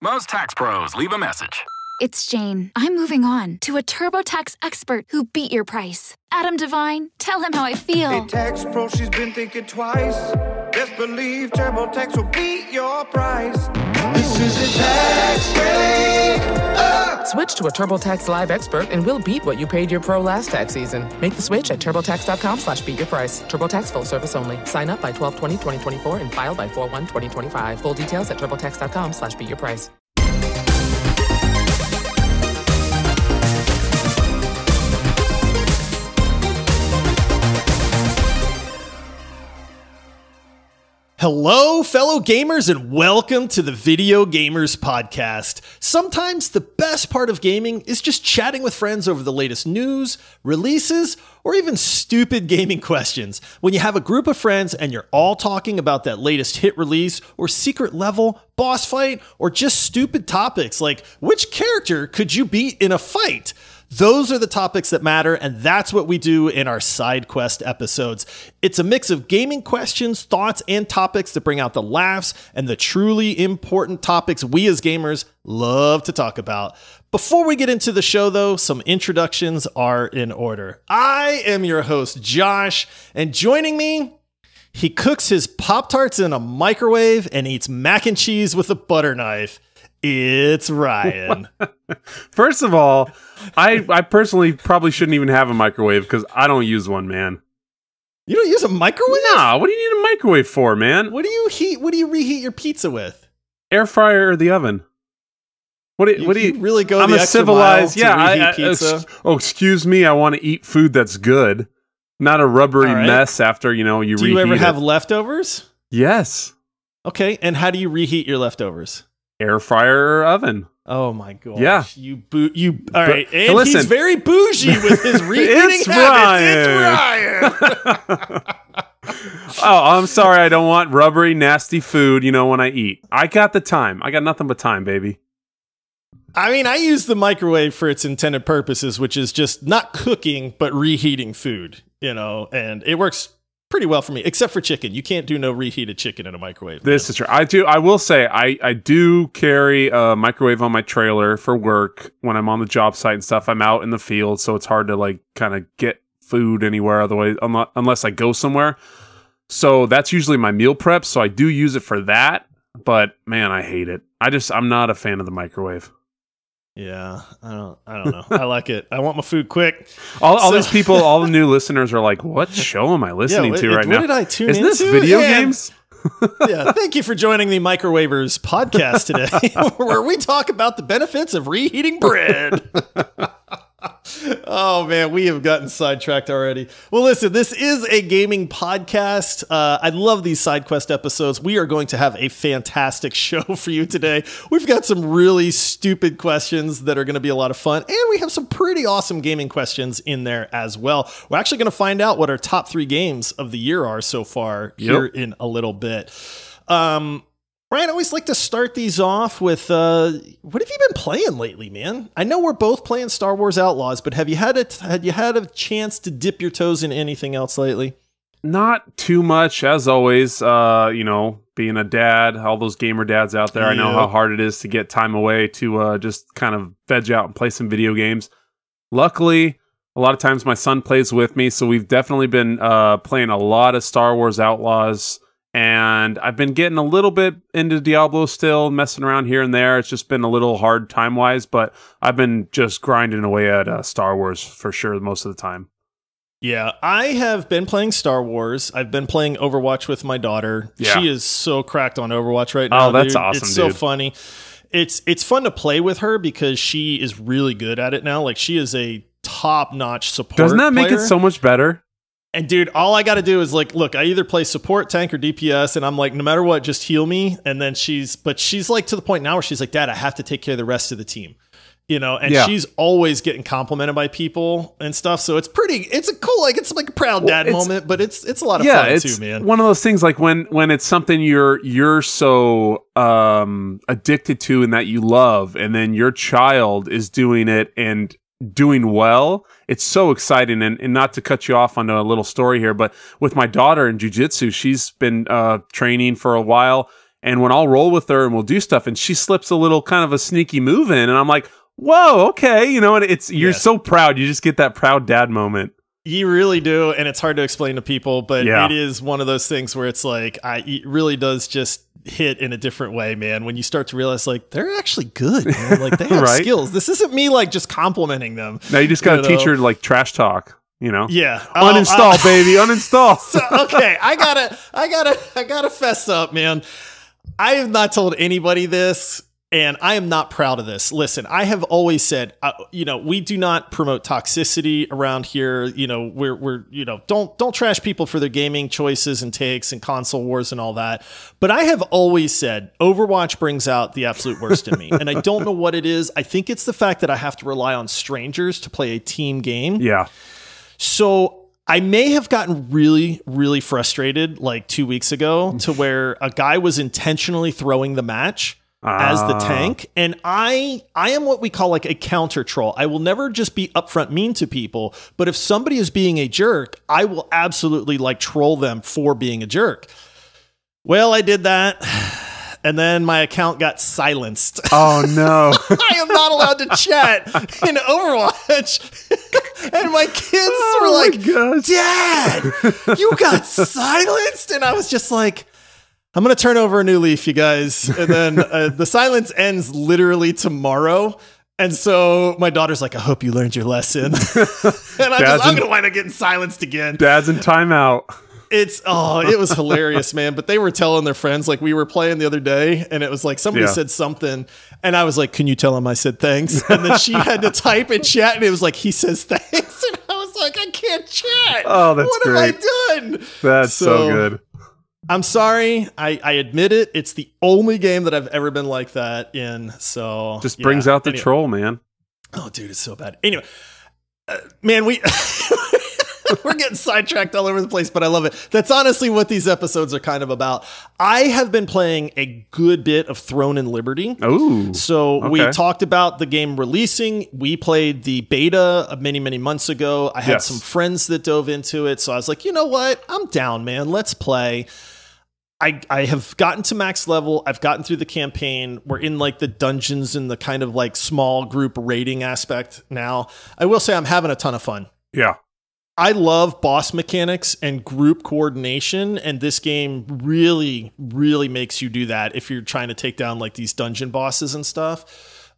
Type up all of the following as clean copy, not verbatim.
Most tax pros leave a message. It's Jane. I'm moving on to a TurboTax expert who beat your price. Adam Devine, tell him how I feel. Hey, tax pro, she's been thinking twice. Best believe TurboTax will beat your price. This is a tax break. Switch to a TurboTax Live expert and we'll beat what you paid your pro last tax season. Make the switch at TurboTax.com/beatyourprice. TurboTax full service only. Sign up by 12/20/2024 and file by 4/1/2025. Full details at TurboTax.com/beatyourprice. Hello, fellow gamers, and welcome to the Video Gamers Podcast. Sometimes the best part of gaming is just chatting with friends over the latest news, releases, or even stupid gaming questions. When you have a group of friends and you're all talking about that latest hit release or secret level, boss fight, or just stupid topics like which character could you beat in a fight? Those are the topics that matter, and that's what we do in our side quest episodes. It's a mix of gaming questions, thoughts, and topics that bring out the laughs and the truly important topics we as gamers love to talk about. Before we get into the show, though, some introductions are in order. I am your host, Josh, and joining me, he cooks his Pop-Tarts in a microwave and eats mac and cheese with a butter knife. It's Ryan. First of all, I personally probably shouldn't even have a microwave because I don't use one, man. You don't use a microwave? Nah, what do you need a microwave for, man? What do you reheat your pizza with? Air fryer or the oven? What do you really go? I'm the a extra civilized, mile to yeah. reheat pizza? Excuse me. I want to eat food that's good, not a rubbery mess after you reheat it. Do you ever have leftovers? Yes. Okay, and how do you reheat your leftovers? Air fryer or oven. Oh my gosh. Yeah. All right. And listen, he's very bougie with his reheating habits. It's Ryan. Oh, I'm sorry. I don't want rubbery, nasty food, when I eat. I got the time. I got nothing but time, baby. I mean, I use the microwave for its intended purposes, which is just not cooking, but reheating food, and it works pretty well for me, except for chicken. You can't do no reheated chicken in a microwave. This is true. I will say, I do carry a microwave on my trailer for work when I'm on the job site and stuff. I'm out in the field, so it's hard to kind of get food anywhere otherwise, unless I go somewhere. So that's usually my meal prep. So I do use it for that. But man, I hate it. I'm not a fan of the microwave. Yeah, I don't know. I like it. I want my food quick. All these people, all the new listeners are like, what show am I listening to right now? What did I tune into? Isn't this video games? Yeah, thank you for joining the Microwavers podcast today, where we talk about the benefits of reheating bread. Oh man, we have gotten sidetracked already. Well, listen, this is a gaming podcast. I love these side quest episodes. We are going to have a fantastic show for you today. We've got some really stupid questions that are going to be a lot of fun, and we have some pretty awesome gaming questions in there as well. We're actually going to find out what our top 3 games of the year are so far here in a little bit. Ryan, I always like to start these off with, what have you been playing lately, man? I know we're both playing Star Wars Outlaws, but have you had a chance to dip your toes in anything else lately? Not too much, as always. Being a dad, all those gamer dads out there, I know how hard it is to get time away to just kind of veg out and play some video games. Luckily, a lot of times my son plays with me, so we've definitely been playing a lot of Star Wars Outlaws. And I've been getting a little bit into Diablo still, messing around here and there. It's just been a little hard time-wise, but I've been just grinding away at Star Wars for sure most of the time. Yeah, I have been playing Star Wars. I've been playing Overwatch with my daughter. Yeah. She is so cracked on Overwatch right now. Oh, that's dude. awesome, It's so funny. It's fun to play with her because she is really good at it now. Like, she is a top-notch support Doesn't that make player. it so much better? And dude, all I got to do is look, I either play support, tank, or DPS, and I'm like, no matter what, just heal me. And then she's like to the point now where she's like, Dad, I have to take care of the rest of the team, and she's always getting complimented by people and stuff. So it's a cool, it's like a proud dad moment, but it's a lot of fun too, man. One of those things like when it's something you're so addicted to and that you love, and then your child is doing it and doing well, it's so exciting. And not to cut you off on a little story here, but with my daughter in jiu-jitsu, she's been training for a while, And when I'll roll with her and we'll do stuff, and she slips a little kind of a sneaky move in, and I'm like, whoa, okay, you know, and you're so proud. You just get that proud dad moment. You really do, and it's hard to explain to people, but it is one of those things where it's like, it really does just hit in a different way, man, when you start to realize, like, they're actually good, man. Like, they have skills. This isn't me, like, just complimenting them. Now you just got to teach her, like, trash talk, you know? Yeah. Uninstall, baby, uninstall. So, okay, I gotta fess up, man. I have not told anybody this, and I am not proud of this. Listen, I have always said, you know, we do not promote toxicity around here. You know, we're you know, don't trash people for their gaming choices and takes and console wars and all that. But I have always said Overwatch brings out the absolute worst in me, and I don't know what it is. I think it's the fact that I have to rely on strangers to play a team game. Yeah. So I may have gotten really, really frustrated like 2 weeks ago to where a guy was intentionally throwing the match as the tank. And I am what we call like a counter troll. I will never just be upfront mean to people, but if somebody is being a jerk, I will absolutely like troll them for being a jerk. Well, I did that. And then my account got silenced. Oh, no. I am not allowed to chat in Overwatch. And my kids were like, Dad, you got silenced? And I was just like, I'm going to turn over a new leaf, you guys. And then the silence ends literally tomorrow. And so my daughter's like, I hope you learned your lesson. And I'm going to wind up getting silenced again. Dad's in timeout. It was hilarious, man. But they were telling their friends, like we were playing the other day, and it was like somebody said something, and I was like, can you tell him I said thanks? And then she had to type in chat, and it was like, he says thanks. And I was like, I can't chat. Oh, that's what great. Have I done? That's so good. I'm sorry. I admit it. It's the only game that I've ever been like that in. So just brings out the troll, man. Oh, dude, it's so bad. Anyway, man, we're getting sidetracked all over the place, but I love it. That's honestly what these episodes are kind of about. I have been playing a good bit of Throne and Liberty. Oh, so we talked about the game releasing. We played the beta many, many months ago. I had some friends that dove into it. So I was like, you know what? I'm down, man. Let's play. I have gotten to max level. I've gotten through the campaign. We're in like the dungeons and the kind of like small group raiding aspect now. I will say I'm having a ton of fun. Yeah. I love boss mechanics and group coordination, and this game really, really makes you do that if you're trying to take down like these dungeon bosses and stuff.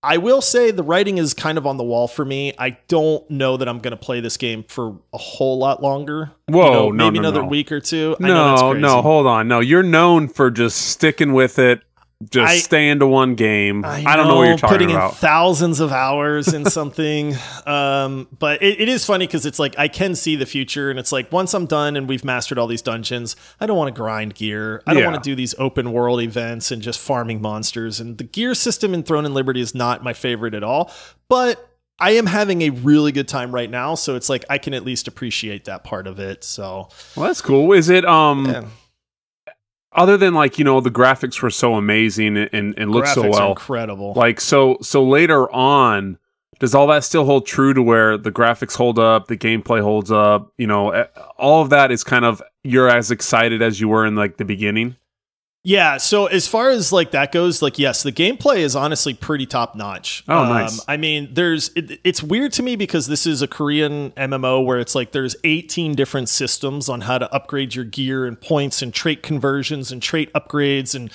I will say the writing is kind of on the wall for me. I don't know that I'm going to play this game for a whole lot longer. Whoa, maybe another week or two. No, hold on. No, you're known for just sticking with it. Just stay into one game. I don't know what you're talking putting about. In thousands of hours in something. But it is funny because it's like I can see the future, and it's like once I'm done and we've mastered all these dungeons, I don't want to grind gear. I don't want to do these open world events and just farming monsters. And the gear system in Throne and Liberty is not my favorite at all. But I am having a really good time right now, so it's like I can at least appreciate that part of it. So well, that's cool. Is it other than like, you know, the graphics were so amazing and look so well, incredible. Like so later on, does all that still hold true to where the graphics hold up, the gameplay holds up? You know, all of that is kind of you're as excited as you were in like the beginning. Yeah, so as far as like that goes, like yes, the gameplay is honestly pretty top notch. Oh, nice. I mean, it's weird to me because this is a Korean MMO where it's like there's 18 different systems on how to upgrade your gear and points and trait conversions and trait upgrades and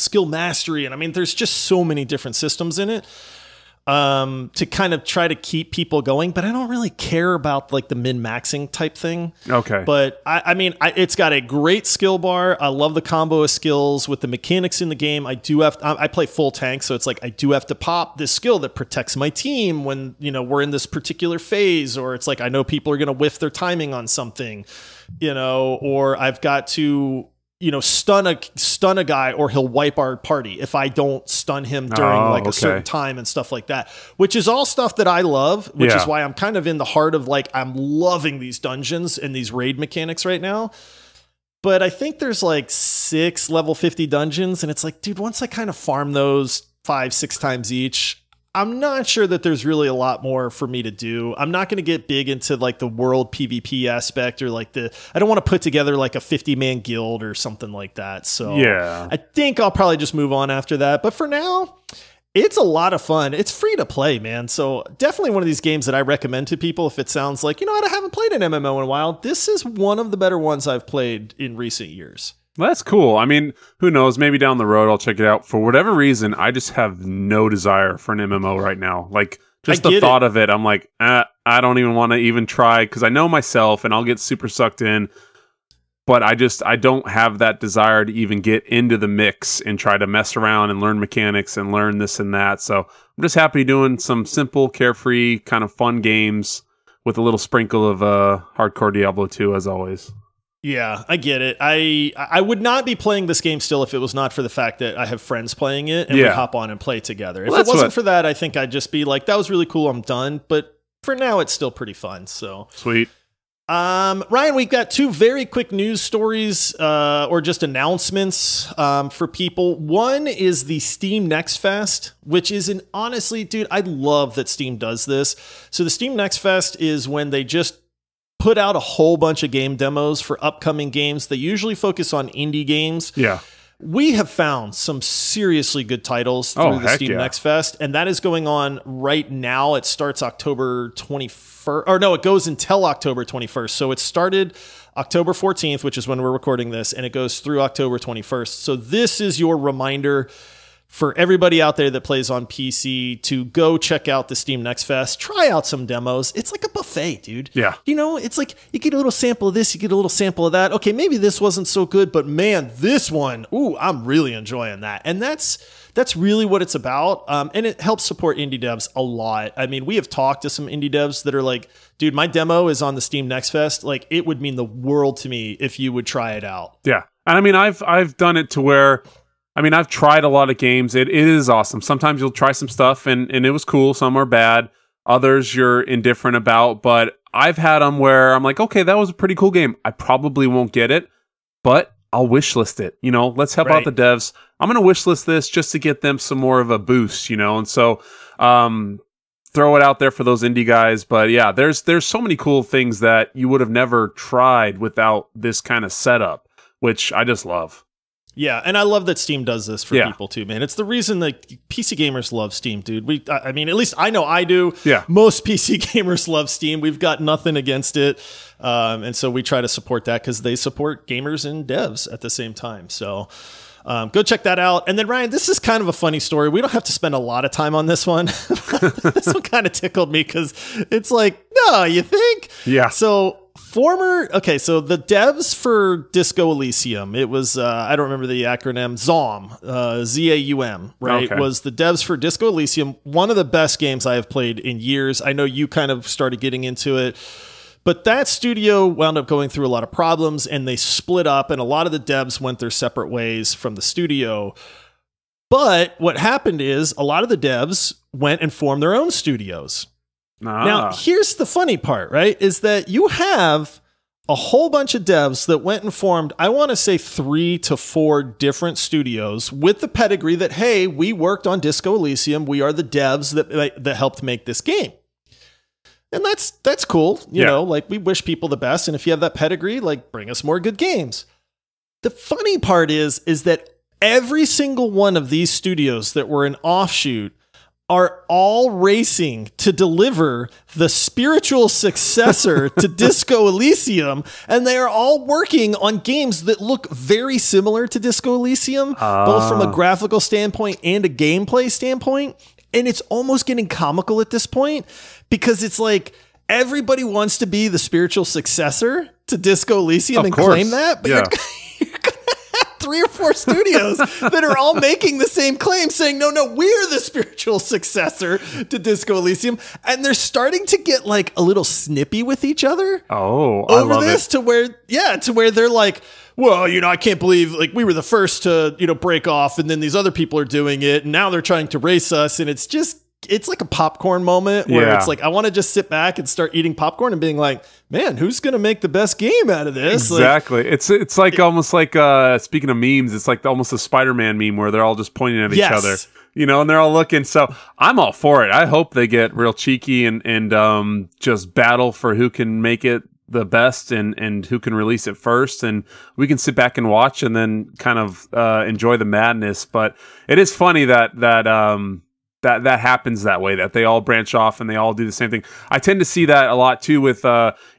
skill mastery, and I mean, there's just so many different systems in it. To kind of try to keep people going, but I don't really care about like the min-maxing type thing. Okay. But I mean, it's got a great skill bar. I love the combo of skills with the mechanics in the game. I play full tank, so it's like I do have to pop this skill that protects my team when, you know, we're in this particular phase, or it's like I know people are going to whiff their timing on something, you know, or I've got to, you know, stun a guy or he'll wipe our party if I don't stun him during a certain time and stuff like that, which is all stuff that I love, which is why I'm kind of in the heart of like, I'm loving these dungeons and these raid mechanics right now. But I think there's like 6 level 50 dungeons, and it's like, dude, once I kind of farm those 5-6 times each, I'm not sure that there's really a lot more for me to do. I'm not going to get big into like the world PvP aspect or like I don't want to put together like a 50-man guild or something like that. So I think I'll probably just move on after that. But for now, it's a lot of fun. It's free to play, man. So definitely one of these games that I recommend to people if it sounds like, you know what, I haven't played an MMO in a while. This is one of the better ones I've played in recent years. That's cool. I mean, who knows? Maybe down the road I'll check it out. For whatever reason, I just have no desire for an MMO right now. Like, just the thought of it, I'm like, I don't even want to even try because I know myself and I'll get super sucked in. But I don't have that desire to even get into the mix and try to mess around and learn mechanics and learn this and that. So I'm just happy doing some simple, carefree, kind of fun games with a little sprinkle of hardcore Diablo 2 as always. Yeah, I get it. I would not be playing this game still if it was not for the fact that I have friends playing it and we hop on and play together. If it wasn't for that, I think I'd just be like, that was really cool, I'm done. But for now, it's still pretty fun. So sweet. Ryan, we've got 2 very quick news stories or just announcements for people. One is the Steam Next Fest, which is honestly, dude, I love that Steam does this. So the Steam Next Fest is when they just put out a whole bunch of game demos for upcoming games. They usually focus on indie games. Yeah. We have found some seriously good titles through the Steam Next Fest, and that is going on right now. It starts October 21st, or no, it goes until October 21st. So it started October 14th, which is when we're recording this, and it goes through October 21st. So this is your reminder for everybody out there that plays on PC to go check out the Steam Next Fest, try out some demos. It's like a buffet, dude. Yeah. You know, it's like you get a little sample of this, you get a little sample of that. Okay, maybe this wasn't so good, but man, this one, ooh, I'm really enjoying that. And that's really what it's about. And it helps support indie devs a lot. I mean, we have talked to some indie devs that are like, dude, my demo is on the Steam Next Fest. Like, it would mean the world to me if you would try it out. Yeah. And I mean, I've done it to where, I mean, I've tried a lot of games. It is awesome. Sometimes you'll try some stuff and it was cool. Some are bad. Others you're indifferent about. But I've had them where I'm like, okay, that was a pretty cool game. I probably won't get it, but I'll wishlist it. You know, let's help out the devs. I'm going to wishlist this just to get them some more of a boost, you know? And so throw it out there for those indie guys. But yeah, there's so many cool things that you would have never tried without this kind of setup, which I just love. Yeah, and I love that Steam does this for people too, man. It's the reason that PC gamers love Steam, dude. I mean, at least I know I do. Yeah. Most PC gamers love Steam. We've got nothing against it. And so we try to support that because they support gamers and devs at the same time. So go check that out. And then, Ryan, this is kind of a funny story. We don't have to spend a lot of time on this one. This one kind of tickled me because it's like, no, you think? Yeah. So so the devs for Disco Elysium, it was, I don't remember the acronym, ZAUM, Z-A-U-M, right? Okay. Was the devs for Disco Elysium, one of the best games I have played in years. I know you kind of started getting into it, but that studio wound up going through a lot of problems and they split up and a lot of the devs went their separate ways from the studio. But what happened is a lot of the devs went and formed their own studios. Now, here's the funny part, right? Is that you have a whole bunch of devs that went and formed, I want to say 3 to 4 different studios with the pedigree that, hey, we worked on Disco Elysium. We are the devs that helped make this game. And that's cool. You know, like we wish people the best. And if you have that pedigree, like bring us more good games. The funny part is that every single one of these studios that were an offshoot are all racing to deliver the spiritual successor to Disco Elysium, and they are all working on games that look very similar to Disco Elysium, both from a graphical standpoint and a gameplay standpoint, and it's almost getting comical at this point, because it's like, everybody wants to be the spiritual successor to Disco Elysium and claim that, but you're gonna have 3 or 4 studios that are all making the same claim saying, no, we're the spiritual successor to Disco Elysium. And they're starting to get like a little snippy with each other. Oh, I love this to where they're like, well, you know, I can't believe like we were the first to, you know, break off and then these other people are doing it. And now they're trying to race us. And it's like a popcorn moment where it's like, I want to just sit back and start eating popcorn and being like, man, who's going to make the best game out of this? Exactly. Like, it's like almost like, speaking of memes, it's like almost a Spider-Man meme where they're all just pointing at each other. and they're all looking. So I'm all for it. I hope they get real cheeky and just battle for who can make it the best and who can release it first, and we can sit back and watch and then kind of enjoy the madness. But it is funny that happens that way, that they all branch off and they all do the same thing. I tend to see that a lot too with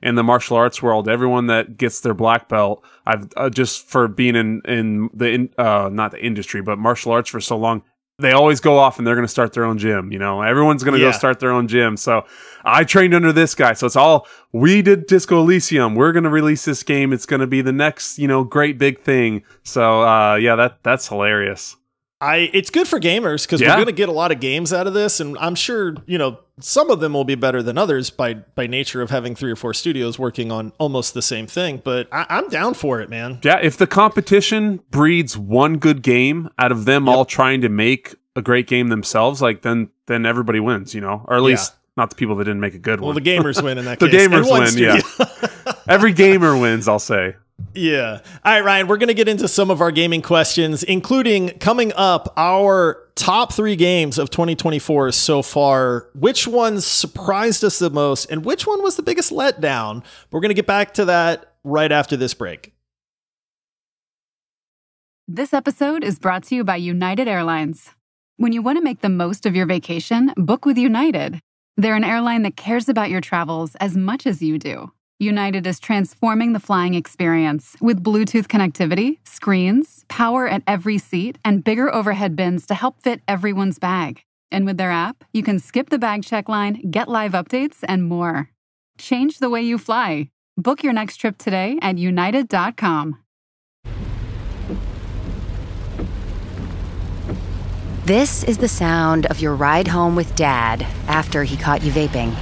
in the martial arts world. Everyone that gets their black belt, I've just for being in the not the industry but martial arts for so long, they always go off and they're going to start their own gym. Everyone's going to go start their own gym. So I trained under this guy. So it's all, we did Disco Elysium. We're going to release this game. It's going to be the next, great big thing. So that's hilarious. It's good for gamers because we're going to get a lot of games out of this, and I'm sure some of them will be better than others by nature of having 3 or 4 studios working on almost the same thing. But I'm down for it, man. Yeah, if the competition breeds one good game out of them all trying to make a great game themselves, like then everybody wins, or at least not the people that didn't make a good one. Well, the gamers win in that case. The gamers win, yeah. Every gamer wins, I'll say. Yeah. All right, Ryan, we're going to get into some of our gaming questions, including coming up our top 3 games of 2024 so far. Which ones surprised us the most and which one was the biggest letdown? We're going to get back to that right after this break. This episode is brought to you by United Airlines. When you want to make the most of your vacation, book with United. They're an airline that cares about your travels as much as you do. United is transforming the flying experience with Bluetooth connectivity, screens, power at every seat, and bigger overhead bins to help fit everyone's bag. And with their app, you can skip the bag check line, get live updates, and more. Change the way you fly. Book your next trip today at united.com. This is the sound of your ride home with Dad after he caught you vaping.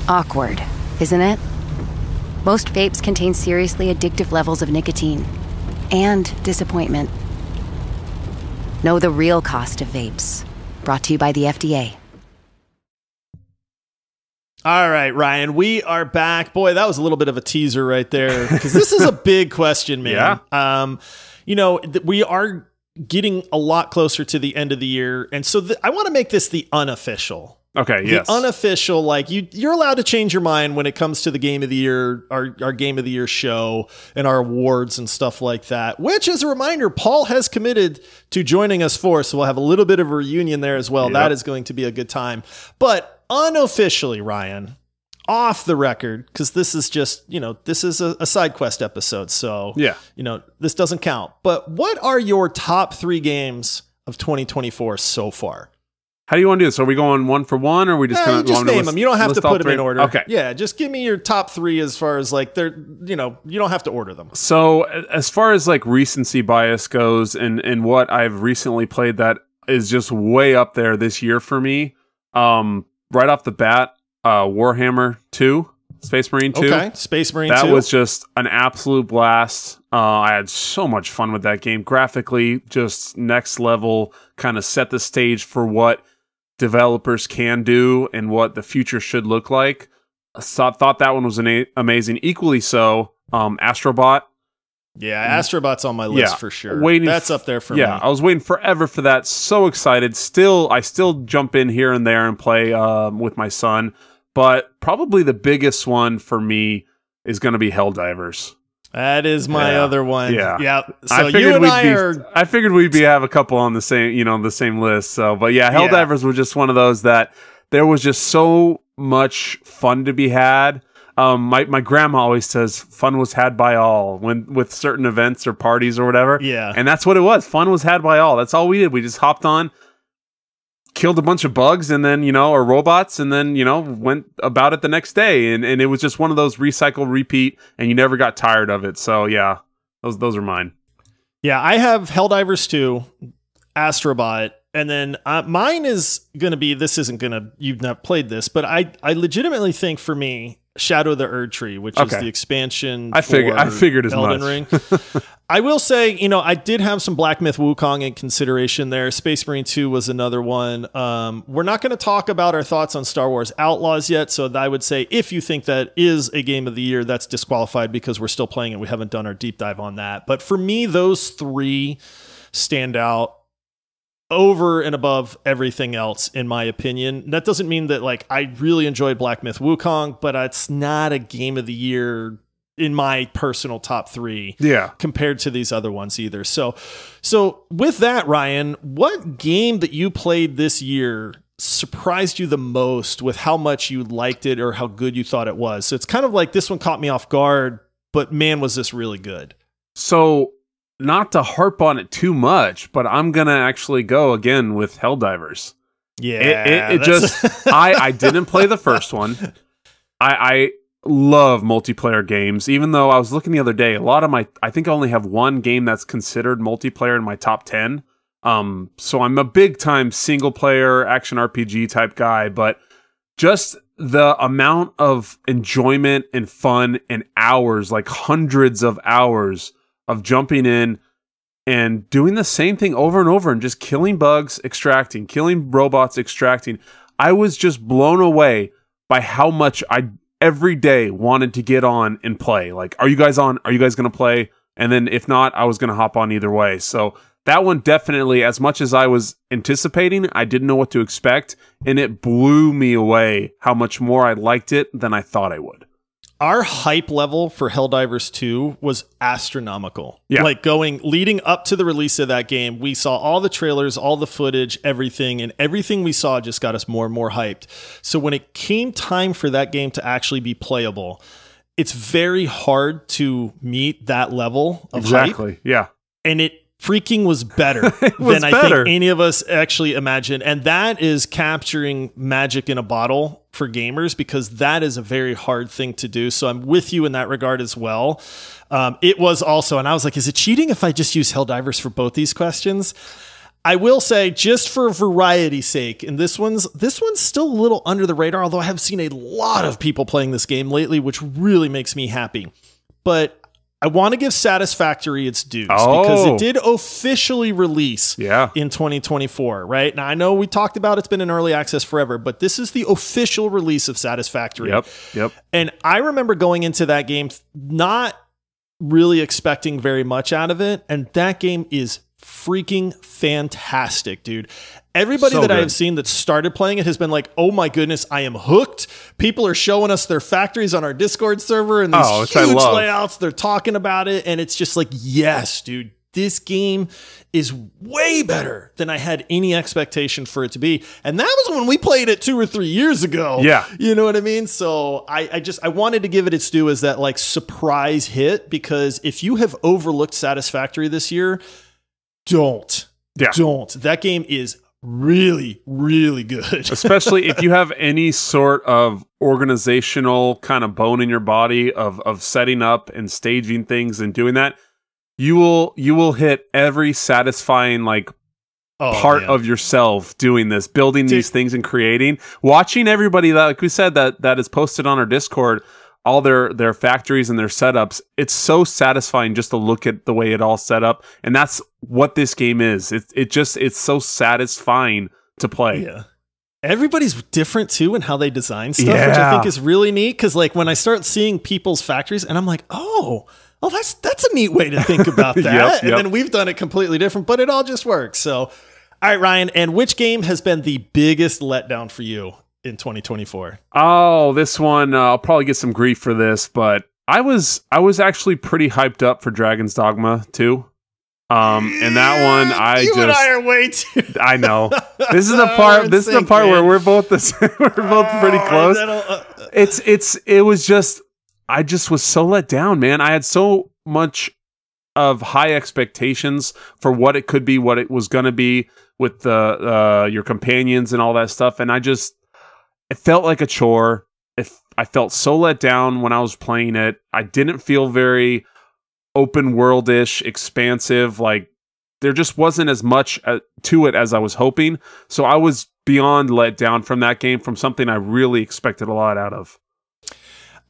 Awkward, isn't it? Most vapes contain seriously addictive levels of nicotine and disappointment. Know the real cost of vapes. Brought to you by the FDA. All right, Ryan, we are back. Boy, that was a little bit of a teaser right there because this is a big question, man. We are getting a lot closer to the end of the year, and so I want to make this the unofficial. Okay, yes. The unofficial, like you're allowed to change your mind when it comes to the game of the year, our game of the year show and our awards and stuff like that, which as a reminder, Paul has committed to joining us for, so we'll have a little bit of a reunion there as well. Yep. That is going to be a good time. But unofficially, Ryan, off the record, because this is just, this is a side quest episode. So, this doesn't count. But what are your top 3 games of 2024 so far? How do you want to do this? Are we going one for one, or are we just kind of just name them? You don't have to put them in order. Okay. Yeah, just give me your top 3 as far as like they're, you don't have to order them. So as far as like recency bias goes, and what I've recently played that is just way up there this year for me. Right off the bat, Warhammer 2, Space Marine 2. Okay, Space Marine 2. That was just an absolute blast. I had so much fun with that game. Graphically, just next level, kind of set the stage for what developers can do and what the future should look like. Thought that one was amazing. Equally so, Astrobot. Yeah, Astrobot's on my list for sure. That's up there for me. Yeah, I was waiting forever for that. So excited. I still jump in here and there and play with my son. But probably the biggest one for me is going to be Helldivers. That is my other one. Yeah. So you and I are. I figured we'd have a couple on the same, the same list. So, but yeah, Helldivers was just one of those that there was just so much fun to be had. My grandma always says fun was had by all with certain events or parties or whatever. Yeah. And that's what it was. Fun was had by all. That's all we did. We just hopped on, killed a bunch of bugs and then, or robots, and then, went about it the next day. And it was just one of those recycle, repeat, and you never got tired of it. So yeah, those are mine. Yeah, I have Helldivers 2, Astrobot, and then mine is going to be, you've not played this, but I legitimately think for me, Shadow of the Erdtree, which is the expansion. I figured as Elden much. Ring. I will say, I did have some Black Myth Wukong in consideration there. Space Marine 2 was another one. We're not going to talk about our thoughts on Star Wars Outlaws yet, so I would say if you think that is a game of the year, that's disqualified because we're still playing it. We haven't done our deep dive on that. But for me, those three stand out over and above everything else, in my opinion. That doesn't mean that I really enjoyed Black Myth Wukong, but it's not a game of the year in my personal top three compared to these other ones either. So with that, Ryan, what game that you played this year surprised you the most with how much you liked it or how good you thought it was? So it's kind of like this one caught me off guard, but man, was this really good. So not to harp on it too much, but I'm going to actually go again with Helldivers. Yeah. It just, I didn't play the first one. I love multiplayer games, even though I was looking the other day, I think I only have one game that's considered multiplayer in my top 10. So I'm a big time single player action RPG type guy, but just the amount of enjoyment and fun and hours, like hundreds of hours of jumping in and doing the same thing over and over and just killing bugs, extracting, killing robots, extracting. I was just blown away by how much I every day wanted to get on and play. Like, are you guys on? Are you guys going to play? And then if not, I was going to hop on either way. So that one definitely, as much as I was anticipating, I didn't know what to expect. And it blew me away how much more I liked it than I thought I would. Our hype level for Helldivers 2 was astronomical. Yeah. Leading up to the release of that game, we saw all the trailers, all the footage, everything, and everything we saw just got us more and more hyped. So when it came time for that game to actually be playable, it's very hard to meet that level of hype. Yeah. And it freaking was better than I think any of us actually imagined. And that is capturing magic in a bottle for gamers, because that is a very hard thing to do. So I'm with you in that regard as well. It was also, and I was like, is it cheating if I just use Helldivers for both these questions? I will say, just for variety's sake, and this one's still a little under the radar, although I have seen a lot of people playing this game lately, which really makes me happy. But I want to give Satisfactory its dues because it did officially release in 2024, right? Now, I know we talked about it's been in early access forever, but this is the official release of Satisfactory. Yep. And I remember going into that game not really expecting very much out of it, and that game is freaking fantastic, dude. Everybody that I have seen that started playing it has been like, oh my goodness, I am hooked. People are showing us their factories on our Discord server and these huge layouts. They're talking about it. And it's just like, yes, dude, this game is way better than I had any expectation for it to be. And that was when we played it 2 or 3 years ago. Yeah. You know what I mean? So I wanted to give it its due as that like surprise hit, because if you have overlooked Satisfactory this year, don't. That game is really, really good. Especially if you have any sort of organizational kind of bone in your body of setting up and staging things and doing that, you will hit every satisfying part of yourself doing this, building these things and creating. Watching everybody that, like we said, that is posted on our Discord, all their factories and their setups, it's so satisfying just to look at the way it all set up. And that's what this game is. It's so satisfying to play. Yeah. Everybody's different too in how they design stuff, which I think is really neat. Cause like when I start seeing people's factories and I'm like, oh, that's a neat way to think about that. And then we've done it completely different, but it all just works. So, all right, Ryan, and which game has been the biggest letdown for you in 2024? Oh, this one, I'll probably get some grief for this, but I was actually pretty hyped up for Dragon's Dogma 2. And that one, and I are way too. I know. This is the part. This is the part where we're both pretty close. It was just, I just was so let down, man. I had so much of high expectations for what it could be, what it was going to be with your companions and all that stuff, and it felt like a chore. I felt so let down when I was playing it. I didn't feel very open world-ish, expansive. Like, there just wasn't as much to it as I was hoping. So I was beyond let down from that game, from something I really expected a lot out of.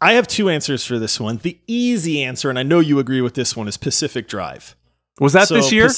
I have two answers for this one. The easy answer, and I know you agree with this one, is Pacific Drive. Was that this year?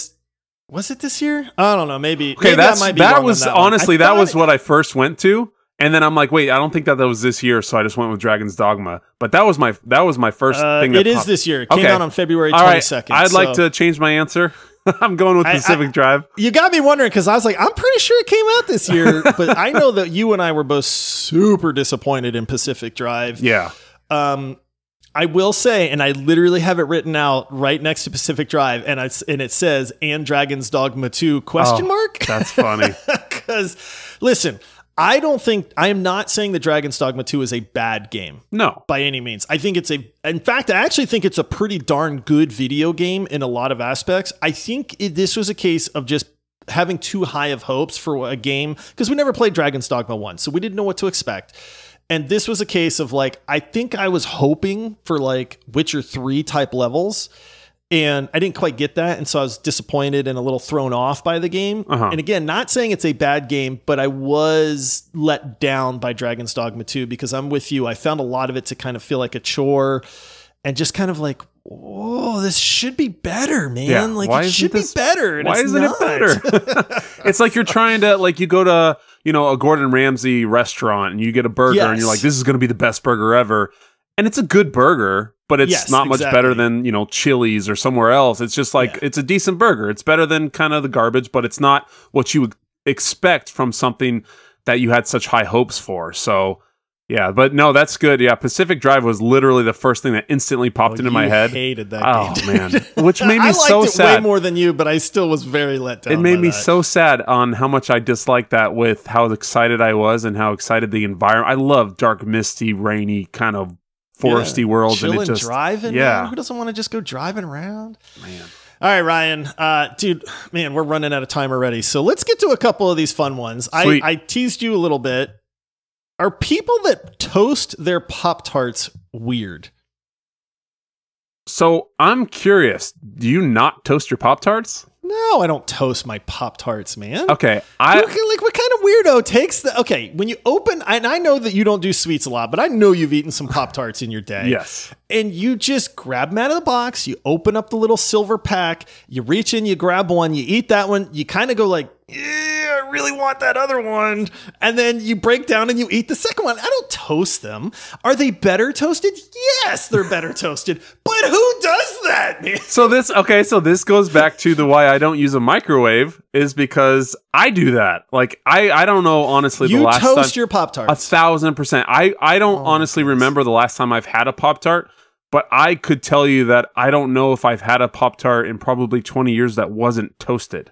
Was it this year? I don't know. Maybe. Okay, maybe that was honestly, that was what I first went to. And then I'm like, wait, I don't think that was this year, so I just went with Dragon's Dogma. But that was my first thing. That it is this year. It came out on February 22nd. I'd like to change my answer. I'm going with Pacific Drive. You got me wondering because I was like, I'm pretty sure it came out this year, but I know that you and I were both super disappointed in Pacific Drive. Yeah. I will say, and I literally have it written out right next to Pacific Drive, and it says "and Dragon's Dogma 2 ?" That's funny. Because listen, I am not saying that Dragon's Dogma 2 is a bad game. No. By any means. I think in fact, I actually think it's a pretty darn good video game in a lot of aspects. I think this was a case of just having too high of hopes for a game because we never played Dragon's Dogma 1, so we didn't know what to expect. And this was a case of like, I think I was hoping for like Witcher 3 type levels. And I didn't quite get that. And so I was disappointed and a little thrown off by the game. And again, not saying it's a bad game, but I was let down by Dragon's Dogma 2 because I'm with you. I found a lot of it to kind of feel like a chore and just kind of like, whoa, this should be better, man. Yeah. Like it should be better. And why isn't it better? It's like you're trying to, like you go to, a Gordon Ramsay restaurant and you get a burger and you're like, this is going to be the best burger ever. And it's a good burger, but it's not much better than, Chili's or somewhere else. It's just like, it's a decent burger. It's better than kind of the garbage, but it's not what you would expect from something that you had such high hopes for. So, yeah, but no, that's good. Yeah, Pacific Drive was literally the first thing that instantly popped into my head. I hated that game. Oh, man. Which made me so sad. I liked it way more than you, but I still was very let down. It made me so sad on how much I disliked that with how excited I was and how excited the environment. I love dark, misty, rainy, kind of foresty worlds. Chilling, and it just driving. Yeah. Man. Who doesn't want to just go driving around? Man. All right, Ryan. Dude, man, we're running out of time already. So let's get to a couple of these fun ones. I teased you a little bit. Are people that toast their Pop-Tarts weird? So I'm curious. Do you not toast your Pop-Tarts? No, I don't toast my Pop-Tarts, man. Okay. Like, what kind of weirdo takes the... Okay, when you open... And I know that you don't do sweets a lot, but I know you've eaten some Pop-Tarts in your day. Yes. And you just grab them out of the box, you open up the little silver pack, you reach in, you grab one, you eat that one, you kind of go like, yeah, I really want that other one. And then you break down and you eat the second one. I don't toast them. Are they better toasted? Yes, they're better toasted. But who does that, man? So this goes back to the why I don't use a microwave is because I do that. Like I don't know honestly the last time. You toast your Pop-Tarts. 1,000%. I don't honestly remember the last time I've had a Pop-Tart, but I could tell you that I don't know if I've had a Pop-Tart in probably 20 years that wasn't toasted.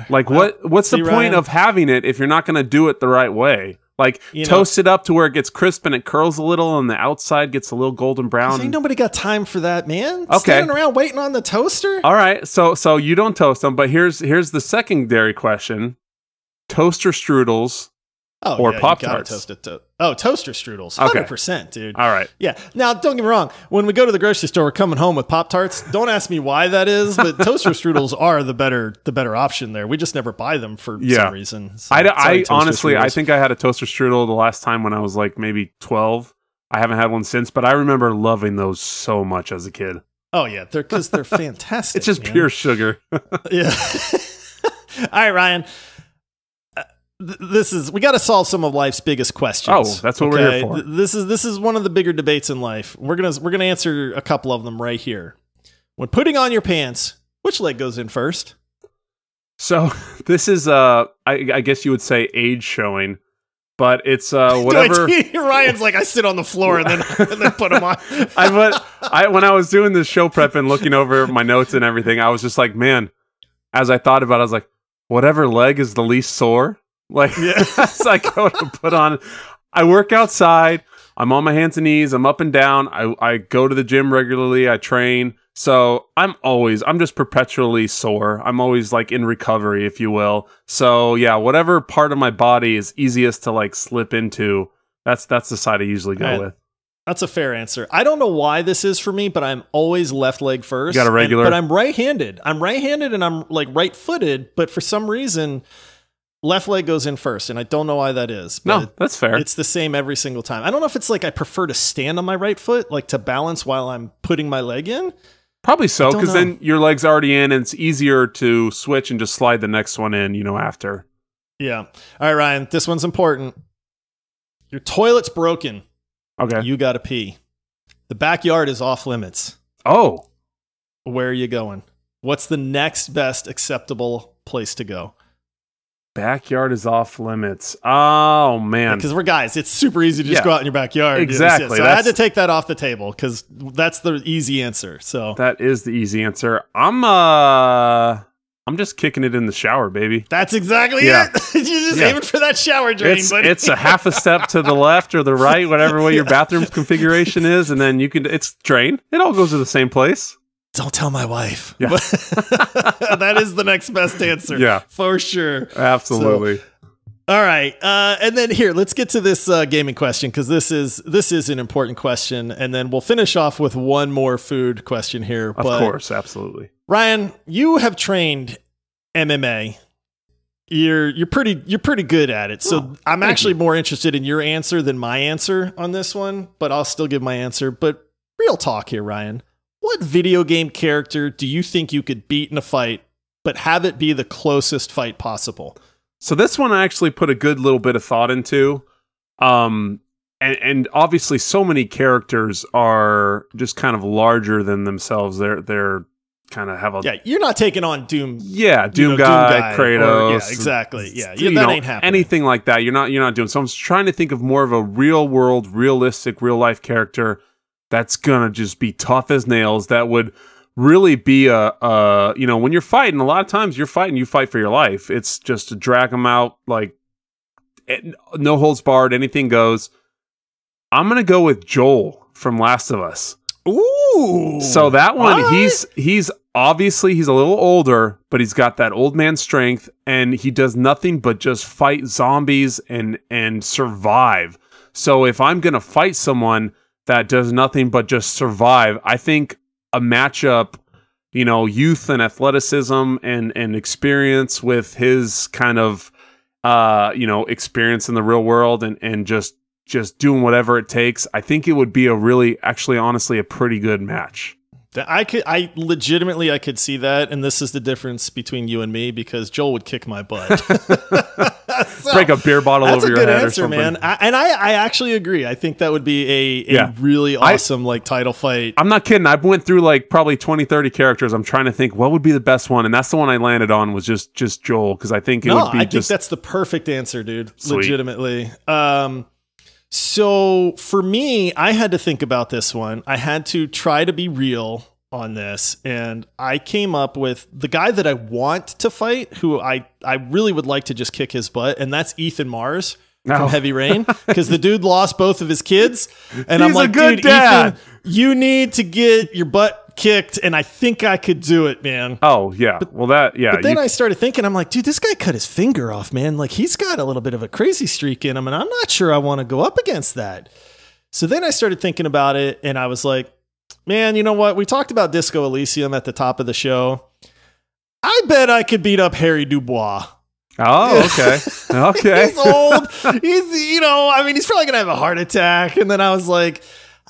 Like what's the point Ryan, of having it if you're not going to do it the right way? Like toast it up to where it gets crisp and it curls a little and the outside gets a little golden brown. Ain't nobody got time for that, man. Okay. Standing around waiting on the toaster. All right. So you don't toast them, but here's the secondary question. Toaster strudels or Pop-Tarts? Toaster strudels. 100%, dude. All right. Yeah. Now, don't get me wrong. When we go to the grocery store, we're coming home with Pop-Tarts. Don't ask me why that is, but toaster strudels are the better option there. We just never buy them for some reason. So, I honestly, I think I had a toaster strudel the last time when I was like maybe 12. I haven't had one since, but I remember loving those so much as a kid. Oh, yeah. Because they're fantastic. It's just pure sugar. Yeah. All right, Ryan. We got to solve some of life's biggest questions. Oh, that's what we're here for. This is one of the bigger debates in life. We're gonna answer a couple of them right here. When putting on your pants, which leg goes in first? So this is I guess you would say age showing, but it's whatever. Ryan's like, I sit on the floor and then put them on. When I was doing this show prep and looking over my notes and everything, I was just like, man. As I thought about it, I was like, whatever leg is the least sore. Like, as I go to put on, I work outside, I'm on my hands and knees, I'm up and down, I go to the gym regularly, I train, so I'm just perpetually sore. I'm always like in recovery, if you will. So yeah, whatever part of my body is easiest to like slip into, that's the side I usually go with. That's a fair answer. I don't know why this is for me, but I'm always left leg first. You got a regular? But I'm right-handed. And I'm like right-footed, but for some reason... left leg goes in first, and I don't know why that is. No, that's fair. It's the same every single time. I don't know if it's like I prefer to stand on my right foot, like to balance while I'm putting my leg in. Probably so, because then your leg's already in, and it's easier to switch and just slide the next one in, after. Yeah. All right, Ryan, this one's important. Your toilet's broken. Okay. You got to pee. The backyard is off limits. Oh. Where are you going? What's the next best acceptable place to go? Backyard is off limits. Oh, man. Because we're guys. It's super easy to just go out in your backyard. Exactly. So I had to take that off the table because that's the easy answer. So that is the easy answer. I'm just kicking it in the shower, baby. That's exactly it. You're just aiming for that shower drain, buddy. It's a half a step to the left or the right, whatever way your bathroom's configuration is, and then it's drain. It all goes to the same place. Don't tell my wife. Yeah. That is the next best answer. Yeah. For sure. Absolutely. So, all right. And then here, let's get to this gaming question, because this is an important question. And then we'll finish off with one more food question here. Of course. Absolutely. Ryan, you have trained MMA. You're pretty good at it. So I'm actually more interested in your answer than my answer on this one, but I'll still give my answer. But real talk here, Ryan. What video game character do you think you could beat in a fight, but have it be the closest fight possible? So this one I actually put a good little bit of thought into. And obviously so many characters are just kind of larger than themselves. They're kind of have a... Yeah, you're not taking on Doom. Yeah, Doom guy, Kratos. Yeah, exactly. Yeah, that ain't happening. Anything like that. You're not doing. So I'm trying to think of more of a real world, realistic, real life character that's gonna just be tough as nails. That would really be when you're fighting, a lot of times you fight for your life. It's just to drag them out, like no holds barred, anything goes. I'm gonna go with Joel from Last of Us. Ooh. So that one, he's obviously he's a little older, but he's got that old man strength, and he does nothing but just fight zombies and survive. So if I'm gonna fight someone that does nothing but just survive, I think a matchup, youth and athleticism and experience with his kind of, experience in the real world and just doing whatever it takes. I think it would be honestly a pretty good match. I could see that, and this is the difference between you and me, because Joel would kick my butt. So, break a beer bottle over your head answer, or something. Man. I actually agree. I think that would be a really awesome title fight. I'm not kidding. I went through probably 20, 30 characters. I'm trying to think what would be the best one, and that's the one I landed on was just Joel, because I think I think that's the perfect answer, dude. Sweet. Legitimately. So for me, I had to think about this one. I had to try to be real on this, and I came up with the guy that I want to fight, who I really would like to just kick his butt, and that's Ethan Mars from Heavy Rain, because the dude lost both of his kids, and I'm like, dude, dad. Ethan, you need to get your butt kicked, and I think I could do it, man. Oh yeah, but then I started thinking, I'm like, dude, this guy cut his finger off, man. Like, he's got a little bit of a crazy streak in him, and I'm not sure I want to go up against that. So then I started thinking about it, and I was like, man, you know what? We talked about Disco Elysium at the top of the show. I bet I could beat up Harry Dubois. Oh, okay. Okay. He's old. He's probably going to have a heart attack. And then I was like,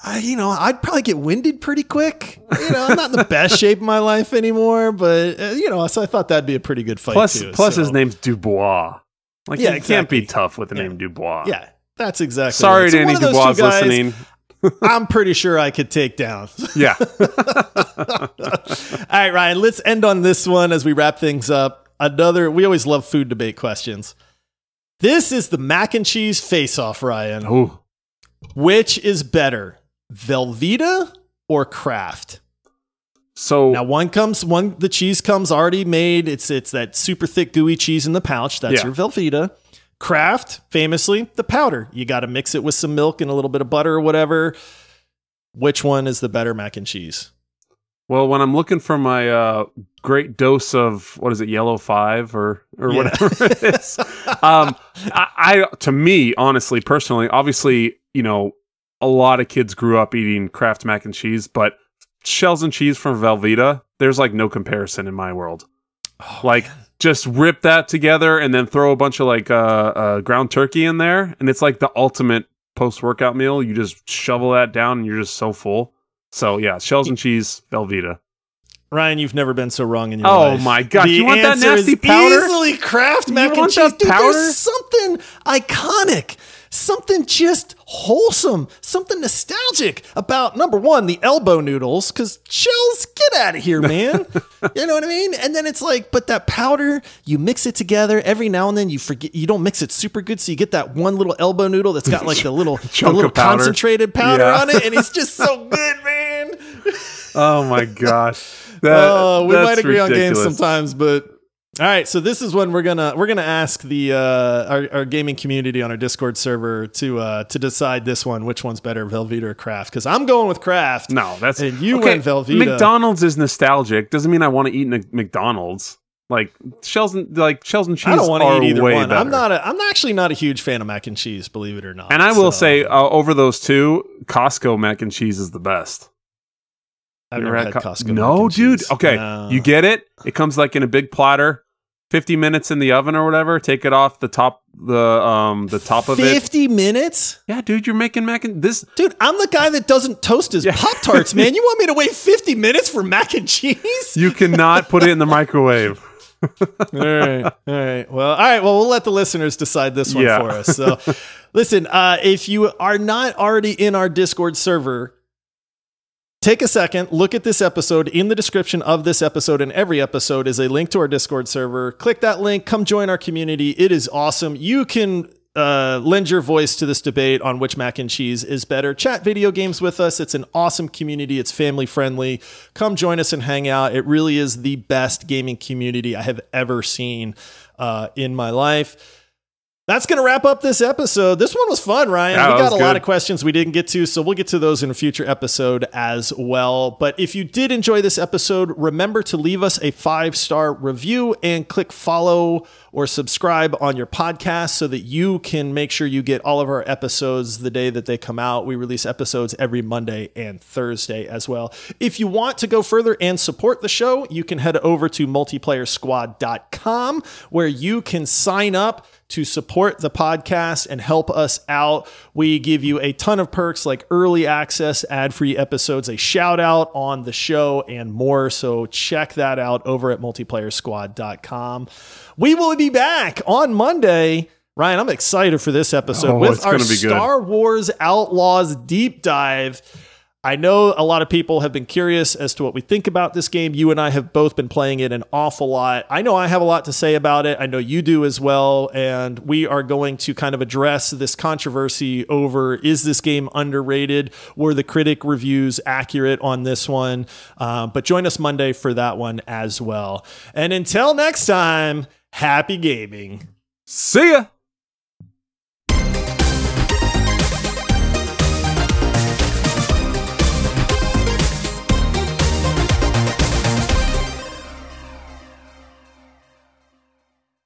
I'd probably get winded pretty quick. I'm not in the best shape of my life anymore, but, so I thought that'd be a pretty good fight too. Plus his name's Dubois. You can't be tough with the name Dubois. Yeah, that's exactly Sorry right. to any Dubois listening. I'm pretty sure I could take down. Yeah. All right, Ryan, let's end on this one as we wrap things up. We always love food debate questions. This is the mac and cheese face-off, Ryan. Ooh. Which is better, Velveeta or Kraft? So now the cheese comes already made. It's that super thick gooey cheese in the pouch. That's your Velveeta. Kraft, famously, the powder. You got to mix it with some milk and a little bit of butter or whatever. Which one is the better mac and cheese? Well, when I'm looking for my great dose of, Yellow 5 or whatever it is, to me, honestly, personally, obviously, a lot of kids grew up eating Kraft mac and cheese, but shells and cheese from Velveeta, there's no comparison in my world. just rip that together and then throw a bunch of like ground turkey in there, and it's like the ultimate post-workout meal. You just shovel that down and you're just so full. So yeah, shells and cheese, Velveeta. Ryan, you've never been so wrong in your life. Oh my god, you want that nasty powder? Easily Kraft mac and cheese. Dude, there's something iconic, something just wholesome, something nostalgic about, number one, the elbow noodles, because shells, get out of here, man. You know what I mean? And then it's like, but that powder, you mix it together. Every now and then you forget, you don't mix it super good, so you get that one little elbow noodle that's got like the little concentrated powder on it, and it's just so good, man. Oh my gosh. We might agree on games sometimes, but all right. So this is when we're gonna ask the our gaming community on our Discord server to decide this one, which one's better, Velveeta or Kraft? Because I'm going with Kraft. No, that's and you went Velveeta. McDonald's is nostalgic. Doesn't mean I want to eat in McDonald's. Like shells and cheese. I don't want to eat either one. Better. I'm actually not a huge fan of mac and cheese, believe it or not. And I will say, over those two, Costco mac and cheese is the best. I've never had Costco. No, dude. Okay, you get it. It comes like in a big platter. 50 minutes in the oven or whatever. Take it off the top, the top of it. 50 minutes? Yeah, dude. You're making mac and this. Dude, I'm the guy that doesn't toast his Pop-Tarts, man. You want me to wait 50 minutes for mac and cheese? You cannot put it in the microwave. All right. Well, we'll let the listeners decide this one for us. So, listen, if you are not already in our Discord server, take a second, look at this episode. In the description of this episode and every episode is a link to our Discord server. Click that link, come join our community. It is awesome. You can lend your voice to this debate on which mac and cheese is better. Chat video games with us. It's an awesome community. It's family friendly. Come join us and hang out. It really is the best gaming community I have ever seen in my life. That's going to wrap up this episode. This one was fun, Ryan. Yeah, we got a lot of questions we didn't get to, so we'll get to those in a future episode as well. But if you did enjoy this episode, remember to leave us a 5-star review and click follow or subscribe on your podcast so that you can make sure you get all of our episodes the day that they come out. We release episodes every Monday and Thursday as well. If you want to go further and support the show, you can head over to multiplayersquad.com where you can sign up to support the podcast and help us out. We give you a ton of perks like early access, ad-free episodes, a shout out on the show, and more. So check that out over at multiplayersquad.com. We will be back on Monday. Ryan, I'm excited for this episode with our Star Wars Outlaws deep dive. I know a lot of people have been curious as to what we think about this game. You and I have both been playing it an awful lot. I know I have a lot to say about it. I know you do as well. And we are going to kind of address this controversy over, is this game underrated? Were the critic reviews accurate on this one? But join us Monday for that one as well. And until next time, happy gaming. See ya.